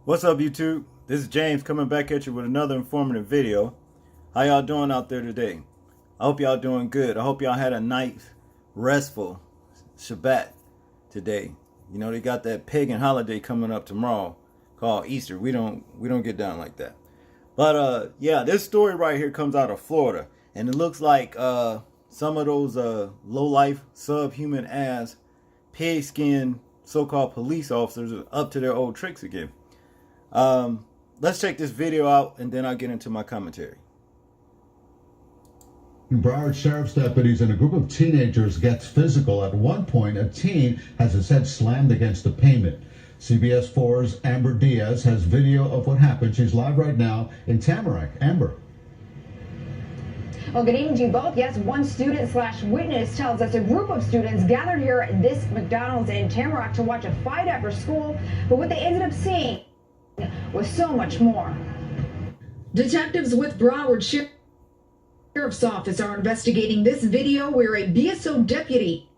What's up, YouTube? This is James coming back at you with another informative video. How y'all doing out there today? I hope y'all doing good. I hope y'all had a nice, restful Shabbat today. You know, they got that pagan holiday coming up tomorrow called Easter. We don't get down like that. But yeah, this story right here comes out of Florida, and it looks like some of those low-life, subhuman ass, pig-skinned so-called police officers are up to their old tricks again. Let's check this video out and then I'll get into my commentary. Broward sheriff's deputies and a group of teenagers gets physical. At one point, a teen has his head slammed against a pavement. CBS 4's Amber Diaz has video of what happened. She's live right now in Tamarack. Amber. Well, good evening to you both. Yes, one student/witness tells us a group of students gathered here at this McDonald's in Tamarack to watch a fight after school, but what they ended up seeing was so much more. Detectives with Broward Sheriff's Office are investigating this video where a BSO deputy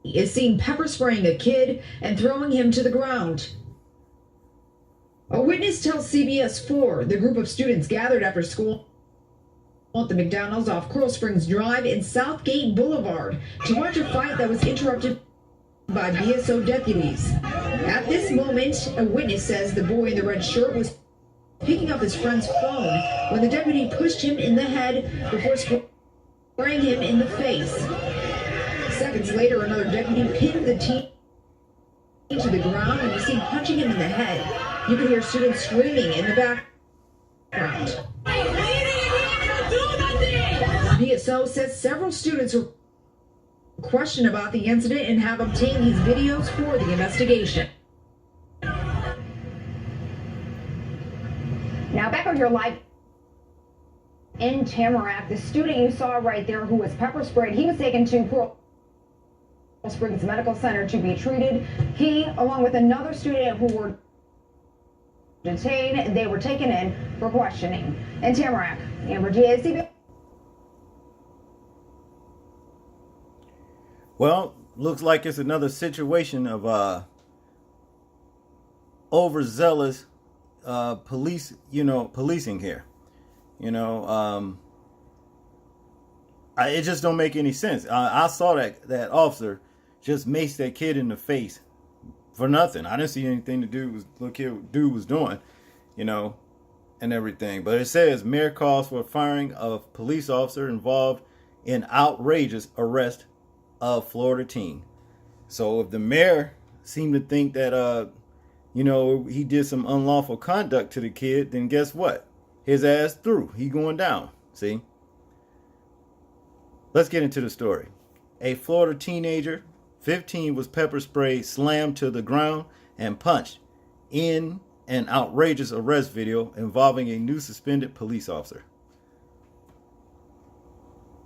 is seen pepper spraying a kid and throwing him to the ground. A witness tells CBS 4 the group of students gathered after school at the McDonald's off Coral Springs Drive in Southgate Boulevard to watch a fight that was interrupted by BSO deputies. At this moment, a witness says the boy in the red shirt was picking up his friend's phone when the deputy pushed him in the head before spraying him in the face. Seconds later, another deputy pinned the teen to the ground and was seen punching him in the head. You could hear students screaming in the background. BSO says several students were questioned about the incident and have obtained these videos for the investigation. Now back on your live in Tamarack, the student you saw right there who was pepper sprayed, he was taken to Coral Springs Medical Center to be treated. He, along with another student who were detained, they were taken in for questioning. In Tamarack, Amber Diaz, CBS. Well, looks like it's another situation of overzealous police, policing here. It just don't make any sense. I saw that officer just maced that kid in the face for nothing. I didn't see anything to do with what dude was doing, and everything. But it says mayor calls for firing of police officer involved in outrageous arrest of Florida teen. So if the mayor seemed to think that he did some unlawful conduct to the kid, then guess what? His ass through. He going down. See? Let's get into the story. A Florida teenager, 15, was pepper sprayed, slammed to the ground, and punched in an outrageous arrest video involving a new suspended police officer.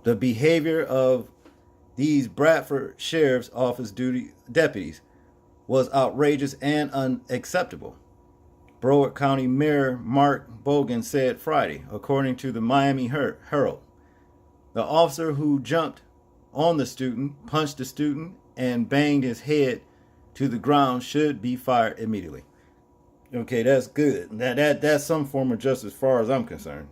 The behavior of these Bradford Sheriff's Office deputies was outrageous and unacceptable, Broward County Mayor Mark Bogan said Friday, according to the Miami Herald. The officer who jumped on the student, punched the student, and banged his head to the ground should be fired immediately. Okay, that's good. That's some form of justice as far as I'm concerned,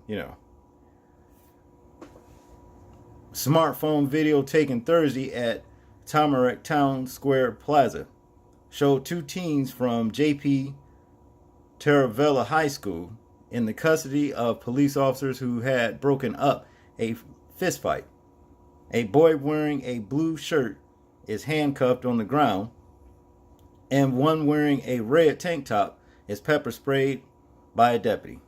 Smartphone video taken Thursday at Tamarack Town Square Plaza showed two teens from J.P. Taravella High School in the custody of police officers who had broken up a fistfight. A boy wearing a blue shirt is handcuffed on the ground, and one wearing a red tank top is pepper sprayed by a deputy.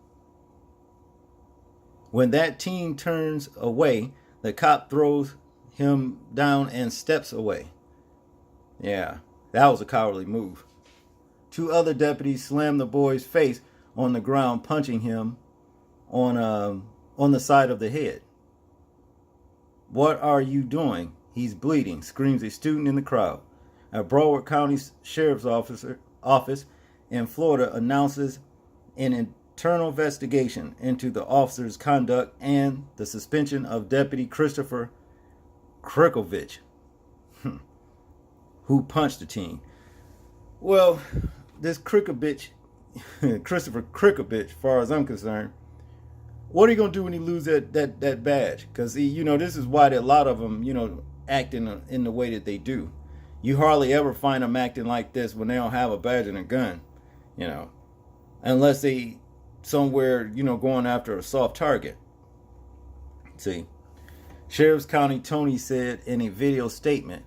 When that teen turns away, the cop throws him down and steps away. Yeah, that was a cowardly move. Two other deputies slammed the boy's face on the ground, punching him on the side of the head. "What are you doing? He's bleeding," screams a student in the crowd. A Broward County Sheriff's Office in Florida announces an internal investigation into the officer's conduct and the suspension of Deputy Christopher Krikovich, who punched the teen. Well, this Crickovich, Christopher Crickovich, as far as I'm concerned, what are you gonna do when he lose that badge? Because this is why a lot of them, act in the way that they do. You hardly ever find them acting like this when they don't have a badge and a gun, unless they somewhere, going after a soft target. See, Sheriff's County Tony said in a video statement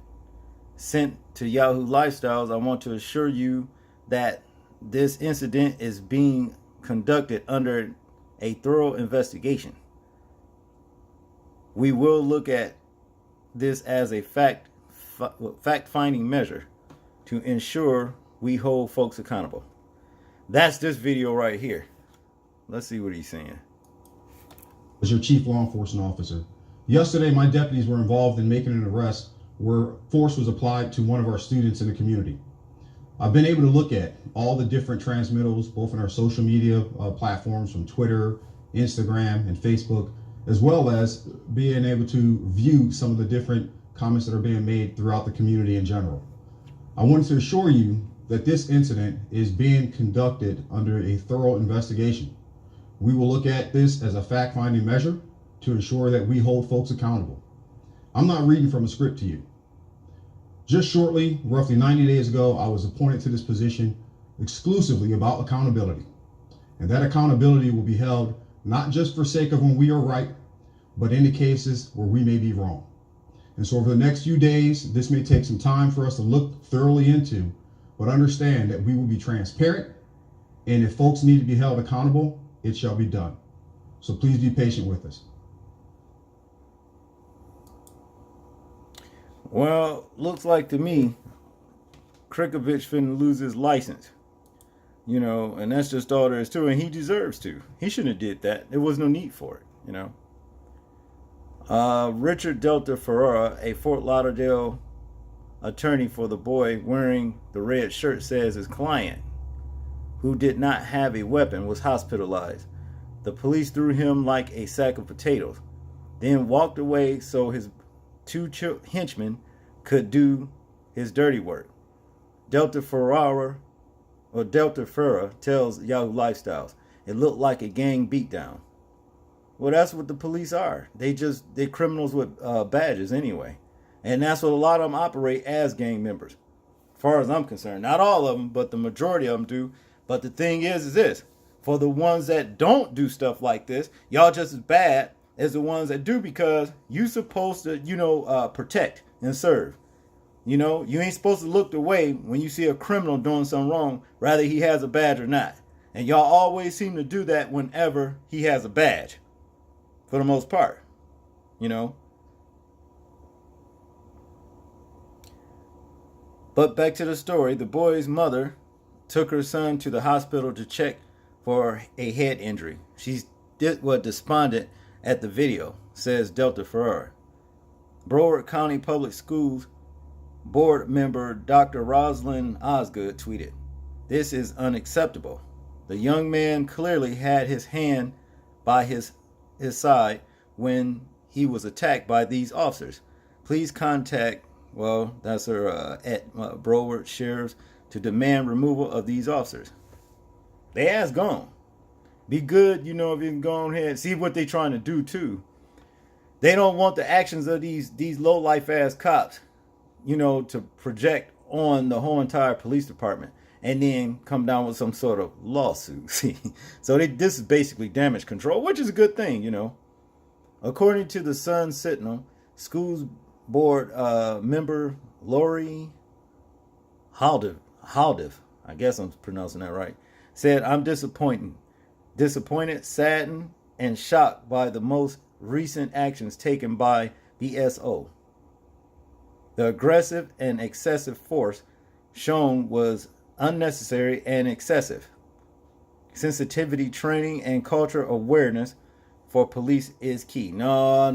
sent to Yahoo Lifestyles, I want to assure you that this incident is being conducted under a thorough investigation. We will look at this as a fact-finding measure to ensure we hold folks accountable. That's this video right here. Let's see what he's saying. As your chief law enforcement officer, yesterday my deputies were involved in making an arrest where force was applied to one of our students in the community. I've been able to look at all the different transmittals, both on our social media platforms from Twitter, Instagram, and Facebook, as well as being able to view some of the different comments that are being made throughout the community in general. I wanted to assure you that this incident is being conducted under a thorough investigation. We will look at this as a fact-finding measure to ensure that we hold folks accountable. I'm not reading from a script to you. Just shortly, roughly 90 days ago, I was appointed to this position exclusively about accountability. And that accountability will be held not just for sake of when we are right, but in the cases where we may be wrong. And so over the next few days, this may take some time for us to look thoroughly into, but understand that we will be transparent. And if folks need to be held accountable, it shall be done. So please be patient with us. Well, looks like to me, Crickovich finna lose his license. And that's just all there is to it. And he deserves to. He shouldn't have did that. There was no need for it, Richard Delta Ferrara, a Fort Lauderdale attorney for the boy wearing the red shirt, says his client, who did not have a weapon, was hospitalized. The police threw him like a sack of potatoes, then walked away so his two henchmen could do his dirty work. Delta Ferrara tells Yahoo Lifestyles, it looked like a gang beatdown. Well, that's what the police are. They're criminals with badges anyway. And that's what a lot of them operate as gang members. As far as I'm concerned. Not all of them, but the majority of them do. But the thing is this. For the ones that don't do stuff like this, y'all just as bad as the ones that do, because you supposed to, protect and serve. You ain't supposed to look away when you see a criminal doing something wrong, whether he has a badge or not. And y'all always seem to do that whenever he has a badge. For the most part, But back to the story. The boy's mother took her son to the hospital to check for a head injury. She's despondent at the video, says Delta Ferrara. Broward County Public Schools board member Dr. Rosalind Osgood tweeted, "This is unacceptable. The young man clearly had his hand by his side when he was attacked by these officers. Please contact," that's her, at Broward Sheriff's to demand removal of these officers. They ass gone. Be good, if you can go ahead. See what they trying to do too. They don't want the actions of these low life ass cops, to project on the whole entire police department and then come down with some sort of lawsuit. See, so this is basically damage control, which is a good thing, According to the Sun Sentinel, schools board member Lori Haldiv, I guess I'm pronouncing that right, said, "I'm disappointed, saddened, and shocked by the most recent actions taken by the SO. The aggressive and excessive force shown was unnecessary and excessive. Sensitivity training and cultural awareness for police is key." No.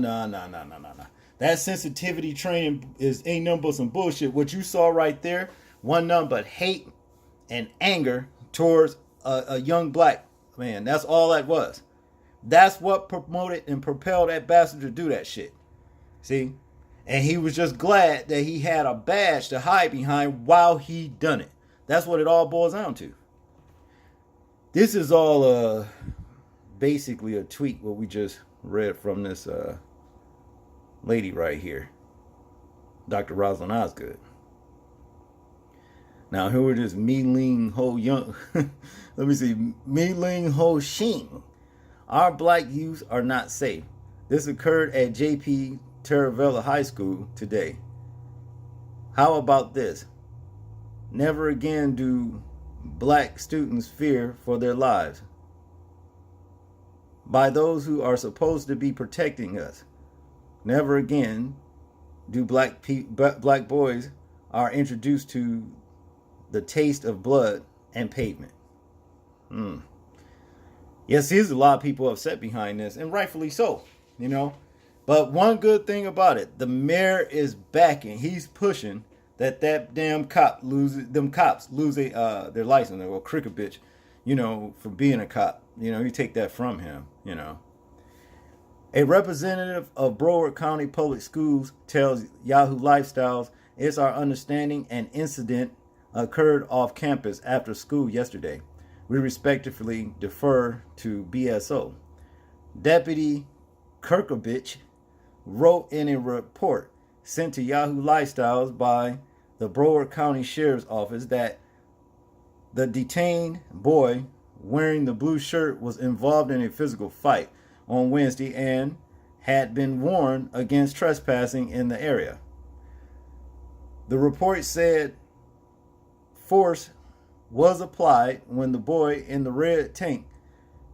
That sensitivity training ain't nothing but some bullshit. What you saw right there, one nothing but hate and anger towards a young black man. That's all that was. That's what promoted and propelled that bastard to do that shit. See? And he was just glad that he had a badge to hide behind while he done it. That's what it all boils down to. This is all basically a tweet what we just read from this lady right here, Dr. Rosalind Osgood. Now here it is, Mi-Ling Ho Young. Let me see, Mi-Ling Ho Shing. Our black youth are not safe. This occurred at J.P. Taravella High School today. How about this? Never again do black students fear for their lives by those who are supposed to be protecting us. Never again do black boys are introduced to the taste of blood and pavement. Yes, there's a lot of people upset behind this, and rightfully so, you know. But one good thing about it, the mayor is backing. He's pushing that damn cops lose their license, or cricket bitch, you know, for being a cop. You know, you take that from him, you know. A representative of Broward County Public Schools tells Yahoo Lifestyles, it's our understanding an incident occurred off campus after school yesterday. We respectfully defer to BSO. Deputy Kirkovich wrote in a report sent to Yahoo Lifestyles by the Broward County Sheriff's Office that the detained boy wearing the blue shirt was involved in a physical fight on Wednesday and had been warned against trespassing in the area. The report said force was applied when the boy in the red tank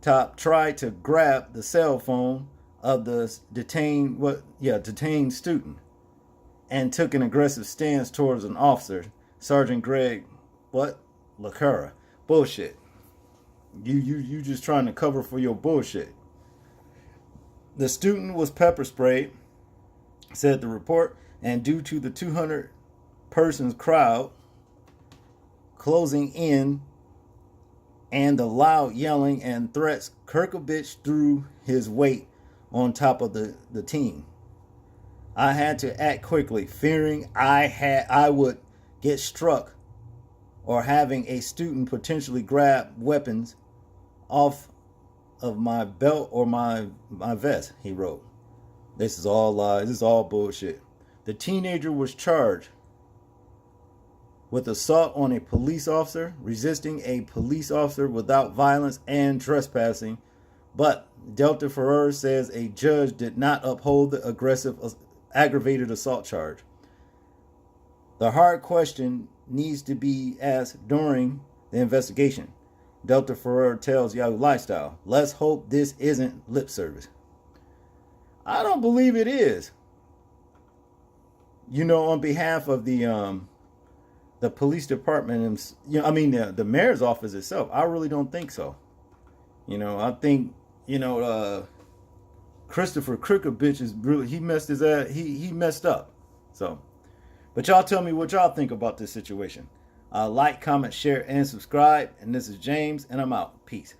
top tried to grab the cell phone of the detained student and took an aggressive stance towards an officer, Sergeant Greg LaCura. Bullshit. You just trying to cover for your bullshit. The student was pepper sprayed, said the report, and due to the 200 persons crowd closing in and the loud yelling and threats, Kirkovich threw his weight on top of the team. I had to act quickly, fearing I would get struck or having a student potentially grab weapons off of my belt or my vest, he wrote. This is all lies. This is all bullshit. The teenager was charged with assault on a police officer, resisting a police officer without violence, and trespassing. But Delta Ferrer says a judge did not uphold the aggravated assault charge. The hard question needs to be asked during the investigation. Delta Ferrer tells Yahoo Lifestyle, let's hope this isn't lip service. I don't believe it is. You know, on behalf of the police department, the mayor's office itself, I really don't think so. You know, I think, Christopher Kirkovich is really, he messed his ass, he messed up. So, but y'all tell me what y'all think about this situation. Like, comment, share, and subscribe. And this is James, and I'm out. Peace.